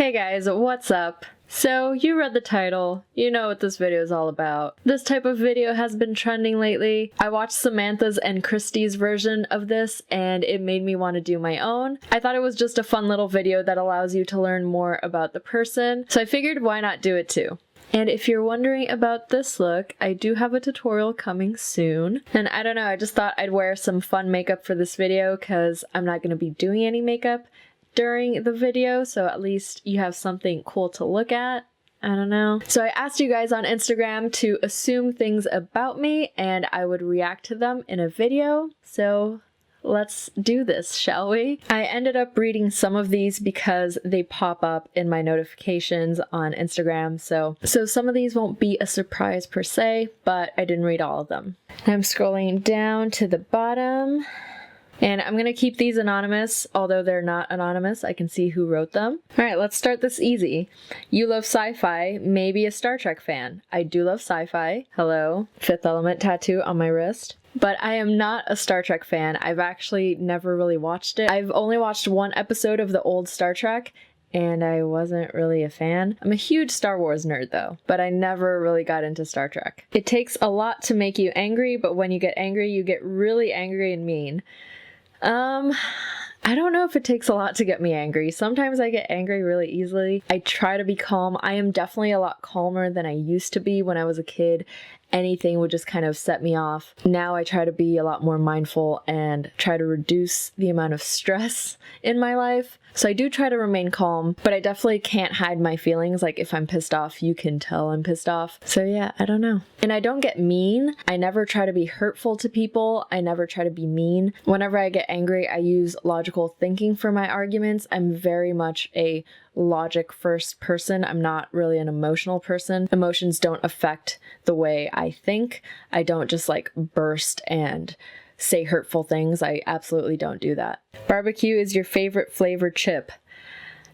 Hey guys, what's up? So, you read the title, you know what this video is all about. This type of video has been trending lately. I watched Samantha's and Christy's version of this and it made me want to do my own. I thought it was just a fun little video that allows you to learn more about the person, so I figured why not do it too. And if you're wondering about this look, I do have a tutorial coming soon. And I don't know, I just thought I'd wear some fun makeup for this video because I'm not going to be doing any makeup during the video, so at least you have something cool to look at. I don't know. So I asked you guys on Instagram to assume things about me and I would react to them in a video. So let's do this, shall we? I ended up reading some of these because they pop up in my notifications on Instagram, so some of these won't be a surprise per se, but I didn't read all of them. I'm scrolling down to the bottom. And I'm gonna keep these anonymous, although they're not anonymous. I can see who wrote them. Alright, let's start this easy. You love sci-fi, maybe a Star Trek fan. I do love sci-fi. Hello. Fifth Element tattoo on my wrist. But I am not a Star Trek fan. I've actually never really watched it. I've only watched one episode of the old Star Trek, and I wasn't really a fan. I'm a huge Star Wars nerd though, but I never really got into Star Trek. It takes a lot to make you angry, but when you get angry, you get really angry and mean. I don't know if it takes a lot to get me angry. Sometimes I get angry really easily. I try to be calm. I am definitely a lot calmer than I used to be when I was a kid. Anything would just kind of set me off. Now I try to be a lot more mindful and try to reduce the amount of stress in my life. So I do try to remain calm, but I definitely can't hide my feelings. Like if I'm pissed off, you can tell I'm pissed off. So yeah, I don't know. And I don't get mean. I never try to be hurtful to people. I never try to be mean. Whenever I get angry, I use logical thinking for my arguments. I'm very much a logic first person. I'm not really an emotional person. Emotions don't affect the way I think. I don't just like burst and say hurtful things. I absolutely don't do that. Barbecue is your favorite flavored chip?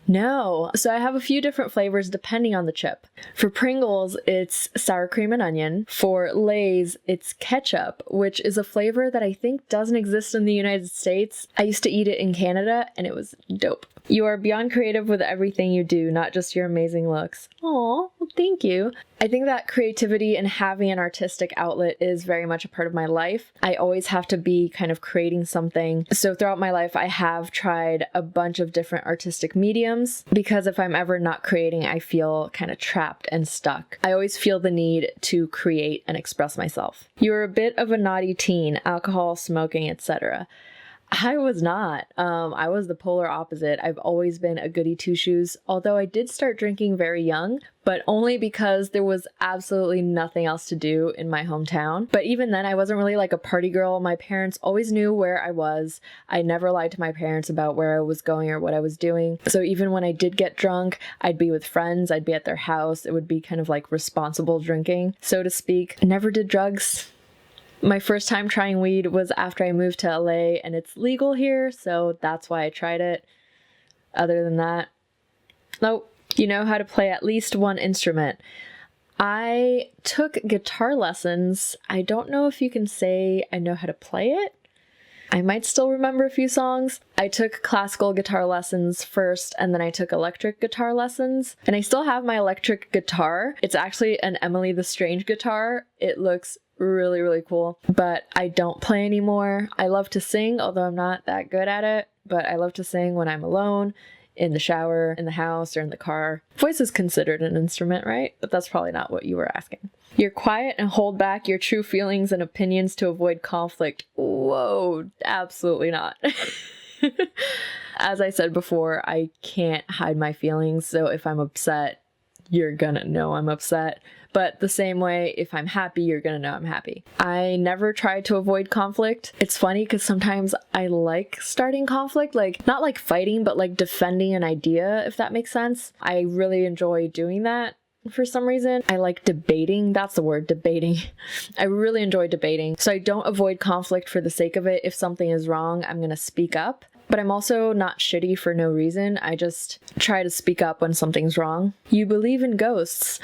No. So I have a few different flavors depending on the chip. For Pringles, it's sour cream and onion. For Lay's, it's ketchup, which is a flavor that I think doesn't exist in the United States. I used to eat it in Canada and it was dope. You are beyond creative with everything you do, not just your amazing looks. Aw, well, thank you. I think that creativity and having an artistic outlet is very much a part of my life. I always have to be kind of creating something. So throughout my life, I have tried a bunch of different artistic mediums because if I'm ever not creating, I feel kind of trapped and stuck. I always feel the need to create and express myself. You're a bit of a naughty teen, alcohol, smoking, etc. I was not. I was the polar opposite. I've always been a goody two-shoes, although I did start drinking very young, but only because there was absolutely nothing else to do in my hometown. But even then, I wasn't really like a party girl. My parents always knew where I was. I never lied to my parents about where I was going or what I was doing. So even when I did get drunk, I'd be with friends, I'd be at their house. It would be kind of like responsible drinking, so to speak. I never did drugs. My first time trying weed was after I moved to LA and it's legal here, so that's why I tried it. Other than that, oh, you know how to play at least one instrument. I took guitar lessons. I don't know if you can say I know how to play it. I might still remember a few songs. I took classical guitar lessons first and then I took electric guitar lessons. And I still have my electric guitar. It's actually an Emily the Strange guitar. It looks really, really cool, but I don't play anymore. I love to sing, although I'm not that good at it, but I love to sing when I'm alone, in the shower, in the house, or in the car. Voice is considered an instrument, right? But that's probably not what you were asking. You're quiet and hold back your true feelings and opinions to avoid conflict. Whoa, absolutely not. As I said before, I can't hide my feelings, so if I'm upset, you're gonna know I'm upset. But the same way, if I'm happy, you're gonna know I'm happy. I never try to avoid conflict. It's funny because sometimes I like starting conflict, like not like fighting, but like defending an idea, if that makes sense. I really enjoy doing that. For some reason, I like debating. That's the word, debating. I really enjoy debating. So I don't avoid conflict for the sake of it. If something is wrong, I'm gonna speak up. But I'm also not shitty for no reason. I just try to speak up when something's wrong. You believe in ghosts.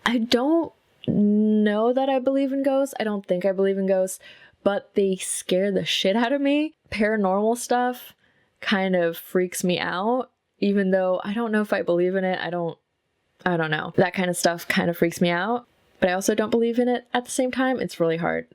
I don't know that I believe in ghosts. I don't think I believe in ghosts, but they scare the shit out of me. Paranormal stuff kind of freaks me out. even though I don't know if I believe in it. I don't know. That kind of stuff kind of freaks me out, but I also don't believe in it at the same time. It's really hard.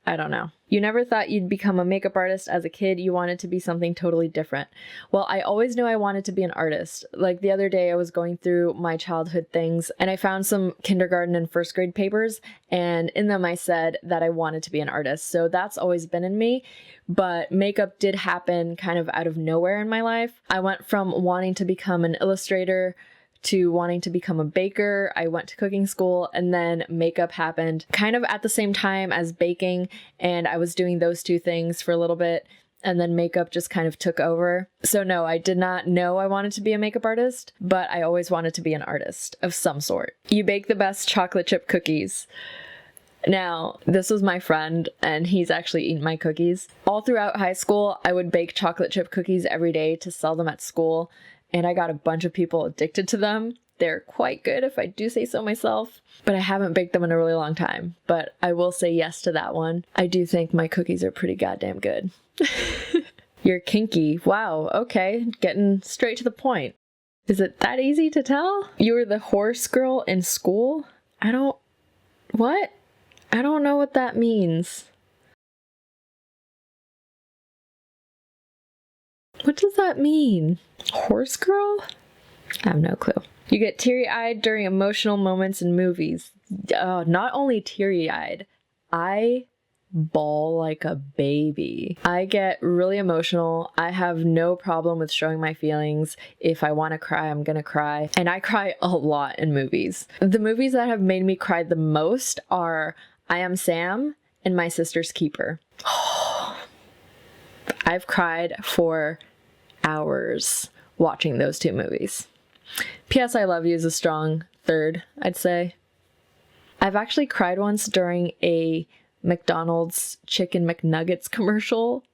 I don't know. You never thought you'd become a makeup artist as a kid. You wanted to be something totally different. Well, I always knew I wanted to be an artist. Like the other day I was going through my childhood things and I found some kindergarten and first grade papers, and in them I said that I wanted to be an artist. So that's always been in me. But makeup did happen kind of out of nowhere in my life. I went from wanting to become an illustrator to wanting to become a baker. I went to cooking school, and then makeup happened kind of at the same time as baking, and I was doing those two things for a little bit, and then makeup just kind of took over. So no, I did not know I wanted to be a makeup artist, but I always wanted to be an artist of some sort. You bake the best chocolate chip cookies. Now, this was my friend, and he's actually eaten my cookies. All throughout high school, I would bake chocolate chip cookies every day to sell them at school, and I got a bunch of people addicted to them. They're quite good, if I do say so myself, but I haven't baked them in a really long time. But I will say yes to that one. I do think my cookies are pretty goddamn good. You're kinky. Wow, okay, getting straight to the point. Is it that easy to tell? You were the horse girl in school? What? I don't know what that means. What does that mean? Horse girl? I have no clue. You get teary-eyed during emotional moments in movies. Not only teary-eyed, I bawl like a baby. I get really emotional. I have no problem with showing my feelings. If I want to cry, I'm gonna cry. And I cry a lot in movies. The movies that have made me cry the most are I Am Sam and My Sister's Keeper. I've cried for hours watching those two movies. P.S. I Love You is a strong third, I'd say. I've actually cried once during a McDonald's Chicken McNuggets commercial.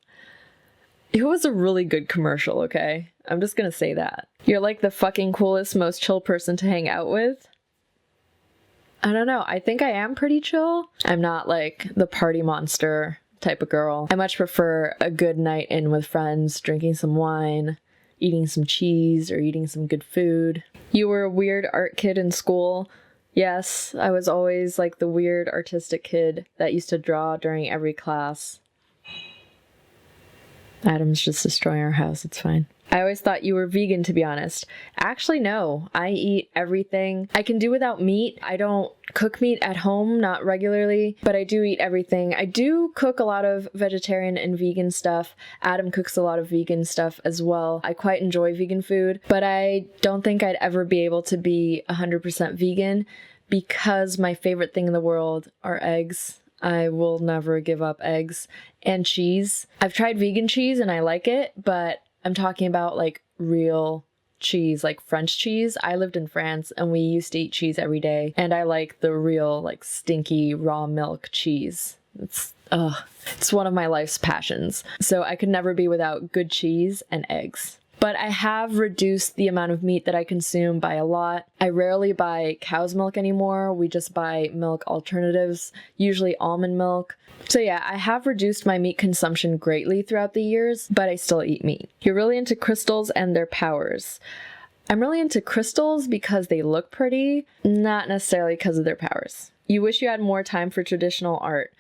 It was a really good commercial, okay? I'm just gonna say that. You're like the fucking coolest, most chill person to hang out with. I don't know. I think I am pretty chill. I'm not like the party monster type of girl. I much prefer a good night in with friends, drinking some wine, eating some cheese, or eating some good food. You were a weird art kid in school. Yes, I was always like the weird artistic kid that used to draw during every class. Adam's just destroying our house, it's fine. I always thought you were vegan, to be honest. Actually, no. I eat everything. I can do without meat. I don't cook meat at home, not regularly, but I do eat everything. I do cook a lot of vegetarian and vegan stuff. Adam cooks a lot of vegan stuff as well. I quite enjoy vegan food, but I don't think I'd ever be able to be 100% vegan because my favorite thing in the world are eggs. I will never give up eggs and cheese. I've tried vegan cheese and I like it, but I'm talking about like real cheese, like French cheese. I lived in France and we used to eat cheese every day, and I like the real like stinky raw milk cheese. It's one of my life's passions. So I could never be without good cheese and eggs. But I have reduced the amount of meat that I consume by a lot. I rarely buy cow's milk anymore. We just buy milk alternatives, usually almond milk. So yeah, I have reduced my meat consumption greatly throughout the years, but I still eat meat. You're really into crystals and their powers. I'm really into crystals because they look pretty, not necessarily because of their powers. You wish you had more time for traditional art.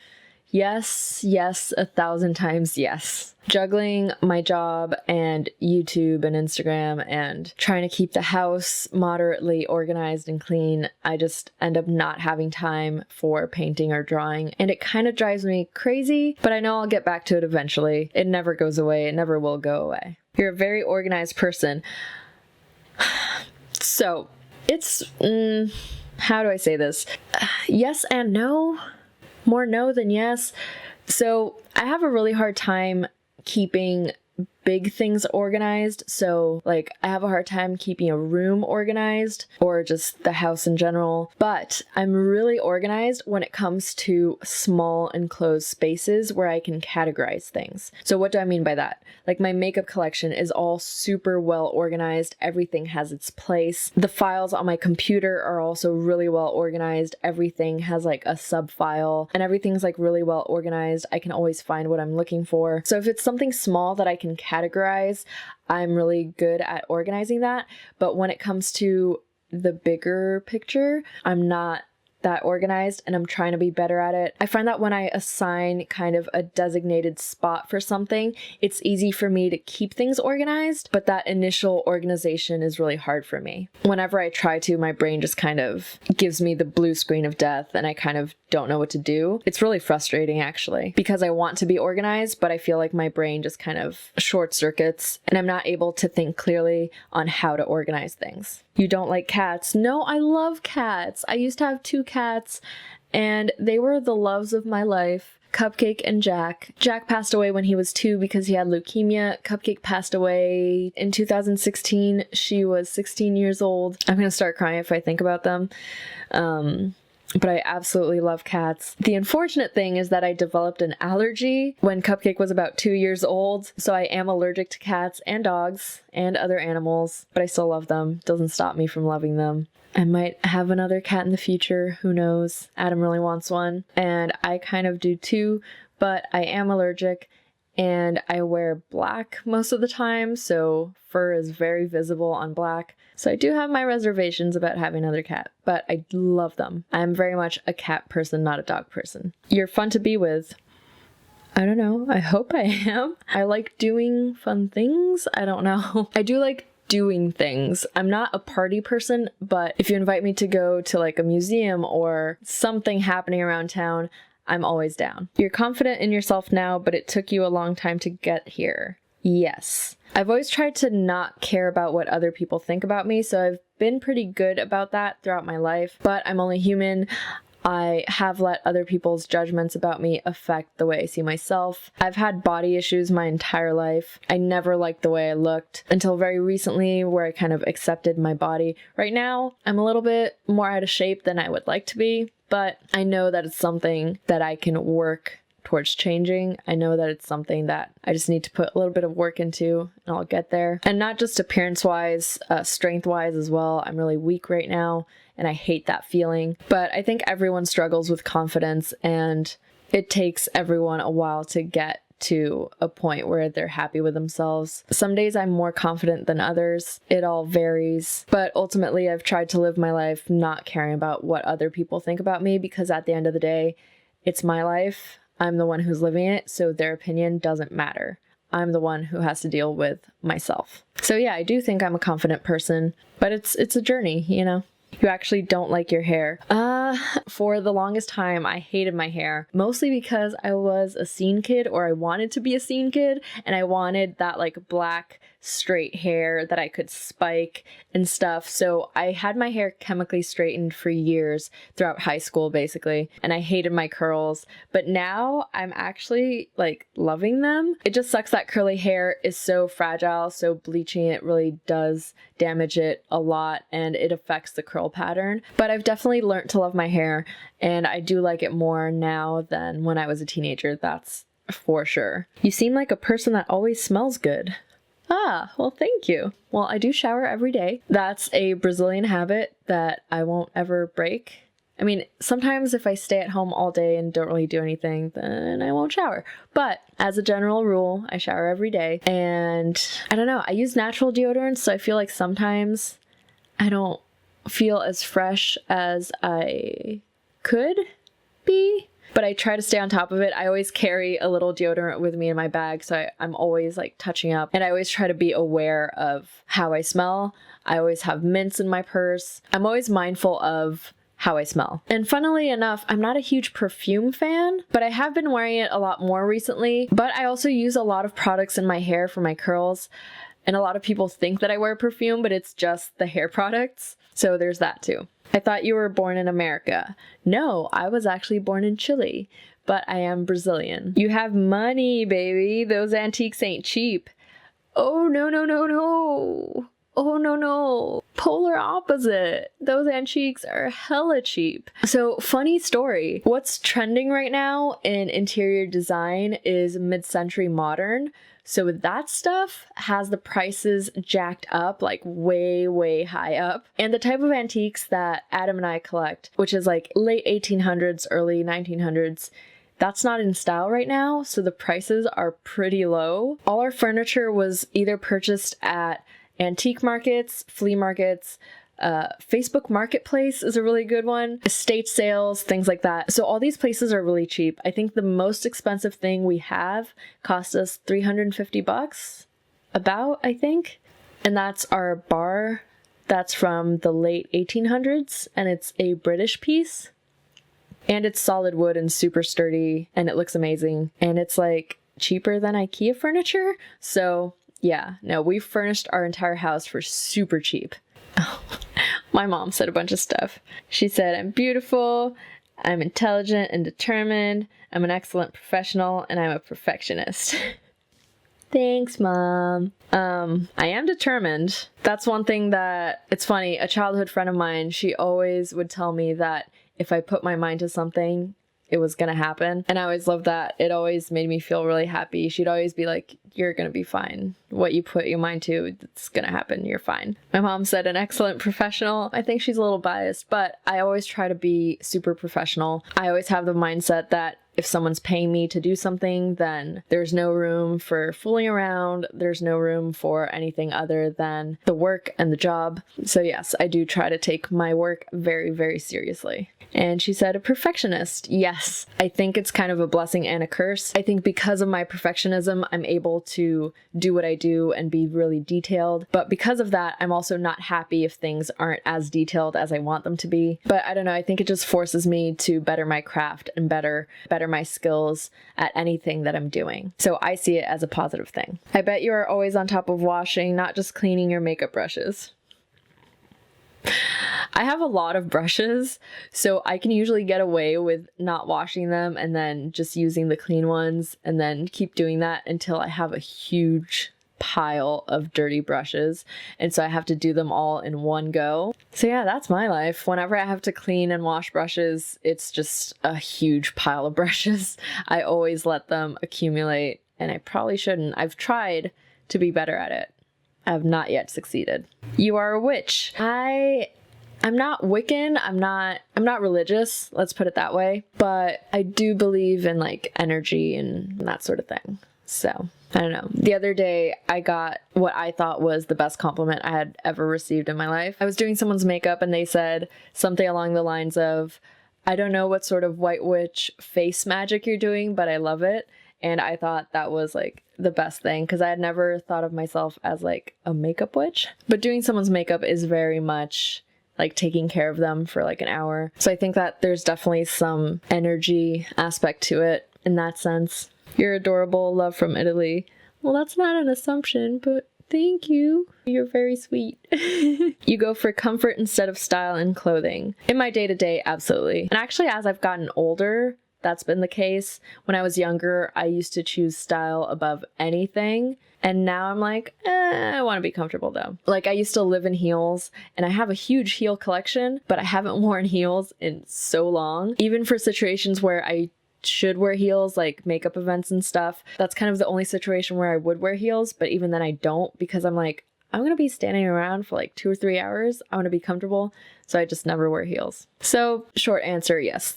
Yes, 1,000 times yes. Juggling my job and YouTube and Instagram and trying to keep the house moderately organized and clean, I just end up not having time for painting or drawing, and it kind of drives me crazy, but I know I'll get back to it eventually. It never goes away. It never will go away. You're a very organized person. So, it's, how do I say this? Yes and no. More no than yes. So I have a really hard time keeping big things organized. So like I have a hard time keeping a room organized or just the house in general, but I'm really organized when it comes to small enclosed spaces where I can categorize things. So what do I mean by that? Like my makeup collection is all super well organized. Everything has its place. The files on my computer are also really well organized. Everything has like a sub file and everything's like really well organized. I can always find what I'm looking for. So if it's something small that I can categorize categorize, I'm really good at organizing that. But when it comes to the bigger picture, I'm not that organized, and I'm trying to be better at it. I find that when I assign kind of a designated spot for something, it's easy for me to keep things organized, but that initial organization is really hard for me. Whenever I try to, my brain just kind of gives me the blue screen of death, and I kind of don't know what to do. It's really frustrating, actually, because I want to be organized, but I feel like my brain just kind of short circuits, and I'm not able to think clearly on how to organize things. You don't like cats? No, I love cats. I used to have 2 cats, and they were the loves of my life. Cupcake and Jack. Jack passed away when he was 2 because he had leukemia. Cupcake passed away in 2016. She was 16 years old. I'm gonna start crying if I think about them. But I absolutely love cats. The unfortunate thing is that I developed an allergy when Cupcake was about 2 years old, so I am allergic to cats and dogs and other animals, but I still love them. Doesn't stop me from loving them. I might have another cat in the future, who knows? Adam really wants one, and I kind of do too, but I am allergic, and I wear black most of the time, so fur is very visible on black. So I do have my reservations about having another cat, but I love them. I'm very much a cat person, not a dog person. You're fun to be with. I don't know. I hope I am. I like doing fun things. I don't know. I do like doing things. I'm not a party person, but if you invite me to go to like a museum or something happening around town, I'm always down. You're confident in yourself now, but it took you a long time to get here. Yes. I've always tried to not care about what other people think about me, so I've been pretty good about that throughout my life, but I'm only human. I have let other people's judgments about me affect the way I see myself. I've had body issues my entire life. I never liked the way I looked until very recently, where I kind of accepted my body. Right now, I'm a little bit more out of shape than I would like to be, but I know that it's something that I can work towards changing. I know that it's something that I just need to put a little bit of work into, and I'll get there. And not just appearance-wise, strength-wise as well. I'm really weak right now, and I hate that feeling. But I think everyone struggles with confidence, and it takes everyone a while to get to a point where they're happy with themselves. Some days I'm more confident than others. It all varies. But ultimately, I've tried to live my life not caring about what other people think about me, because at the end of the day, it's my life. I'm the one who's living it, so their opinion doesn't matter. I'm the one who has to deal with myself. So yeah, I do think I'm a confident person, but it's a journey, you know? You actually don't like your hair. For the longest time, I hated my hair, mostly because I was a scene kid, or I wanted to be a scene kid, and I wanted that like black straight hair that I could spike and stuff. So I had my hair chemically straightened for years throughout high school, basically, and I hated my curls. But now I'm actually like loving them. It just sucks that curly hair is so fragile, so bleaching it really does damage it a lot, and it affects the curl pattern. But I've definitely learned to love my hair, and I do like it more now than when I was a teenager, that's for sure. You seem like a person that always smells good. Ah, well, thank you. Well, I do shower every day. That's a Brazilian habit that I won't ever break. I mean, sometimes if I stay at home all day and don't really do anything, then I won't shower. But as a general rule, I shower every day. And I don't know, I use natural deodorants, so I feel like sometimes I don't feel as fresh as I could be. But I try to stay on top of it. I always carry a little deodorant with me in my bag, so I'm always like touching up, and I always try to be aware of how I smell. I always have mints in my purse. I'm always mindful of how I smell. And funnily enough, I'm not a huge perfume fan, but I have been wearing it a lot more recently. But I also use a lot of products in my hair for my curls, and a lot of people think that I wear perfume, but it's just the hair products. So there's that too. I thought you were born in America. No, I was actually born in Chile, but I am Brazilian. You have money, baby. Those antiques ain't cheap. Oh, no, no, no, no. Oh, no, no. Polar opposite. Those antiques are hella cheap. So, funny story. What's trending right now in interior design is mid-century modern. So that stuff has the prices jacked up, like way, way high up. And the type of antiques that Adam and I collect, which is like late 1800s, early 1900s, that's not in style right now, so the prices are pretty low. All our furniture was either purchased at antique markets, flea markets, Facebook Marketplace is a really good one, estate sales, things like that. So all these places are really cheap. I think the most expensive thing we have cost us $350, about, I think. And that's our bar. That's from the late 1800s, and it's a British piece. And it's solid wood and super sturdy, and it looks amazing. And it's like cheaper than IKEA furniture. So yeah, no, we furnished our entire house for super cheap. Oh, my mom said a bunch of stuff. She said, I'm beautiful, I'm intelligent and determined, I'm an excellent professional, and I'm a perfectionist. Thanks, Mom. I am determined. That's one thing that, it's funny, a childhood friend of mine, she always would tell me that if I put my mind to something, it was gonna happen. And I always loved that. It always made me feel really happy. She'd always be like, you're gonna be fine. What you put your mind to, it's gonna happen. You're fine. My mom said an excellent professional. I think she's a little biased, but I always try to be super professional. I always have the mindset that if someone's paying me to do something, then there's no room for fooling around. There's no room for anything other than the work and the job. So yes, I do try to take my work very, very seriously. And she said a perfectionist. Yes, I think it's kind of a blessing and a curse. I think because of my perfectionism, I'm able to do what I do and be really detailed. But because of that, I'm also not happy if things aren't as detailed as I want them to be. But I don't know, I think it just forces me to better my craft and better my skills at anything that I'm doing. So I see it as a positive thing. I bet you are always on top of washing, not just cleaning your makeup brushes. I have a lot of brushes, so I can usually get away with not washing them and then just using the clean ones and then keep doing that until I have a huge pile of dirty brushes, and so I have to do them all in one go. So yeah, that's my life. Whenever I have to clean and wash brushes, it's just a huge pile of brushes. I always let them accumulate, and I probably shouldn't. I've tried to be better at it. I have not yet succeeded. You are a witch. I'm not Wiccan, I'm not religious, let's put it that way, but I do believe in like energy and that sort of thing. So I don't know. The other day I got what I thought was the best compliment I had ever received in my life. I was doing someone's makeup and they said something along the lines of, I don't know what sort of white witch face magic you're doing, but I love it. And I thought that was like the best thing because I had never thought of myself as like a makeup witch. But doing someone's makeup is very much like taking care of them for like an hour. So I think that there's definitely some energy aspect to it in that sense. You're adorable, love from Italy. Well, that's not an assumption, but thank you. You're very sweet. You go for comfort instead of style in clothing. In my day-to-day, absolutely. And actually, as I've gotten older, that's been the case. When I was younger, I used to choose style above anything. And now I'm like, I want to be comfortable though. Like I used to live in heels and I have a huge heel collection, but I haven't worn heels in so long. Even for situations where I should wear heels, like makeup events and stuff, that's kind of the only situation where I would wear heels. But even then I don't, because I'm like, I'm going to be standing around for like 2 or 3 hours. I want to be comfortable. So I just never wear heels. So short answer, yes.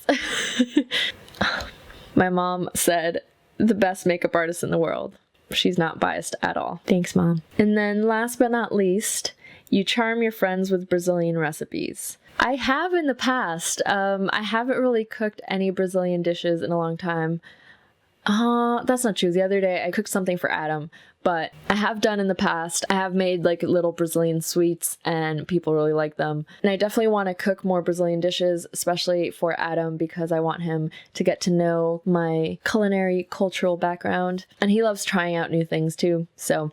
My mom said the best makeup artist in the world. She's not biased at all. Thanks, Mom. And then last but not least, you charm your friends with Brazilian recipes. I have in the past. I haven't really cooked any Brazilian dishes in a long time. That's not true. The other day I cooked something for Adam, but I have done in the past. I have made like little Brazilian sweets and people really like them. And I definitely want to cook more Brazilian dishes, especially for Adam, because I want him to get to know my culinary cultural background. And he loves trying out new things too. So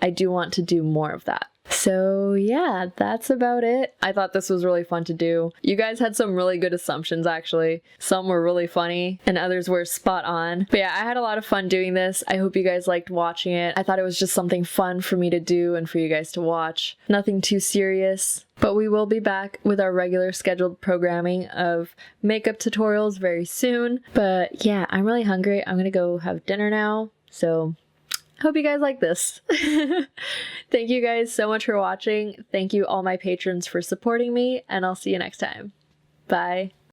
I do want to do more of that. So yeah, that's about it. I thought this was really fun to do. You guys had some really good assumptions actually. Some were really funny and others were spot on. But yeah, I had a lot of fun doing this. I hope you guys liked watching it. I thought it was just something fun for me to do and for you guys to watch. Nothing too serious. But we will be back with our regular scheduled programming of makeup tutorials very soon. But yeah, I'm really hungry. I'm gonna go have dinner now. So hope you guys like this. Thank you guys so much for watching. Thank you all my patrons for supporting me, and I'll see you next time. Bye.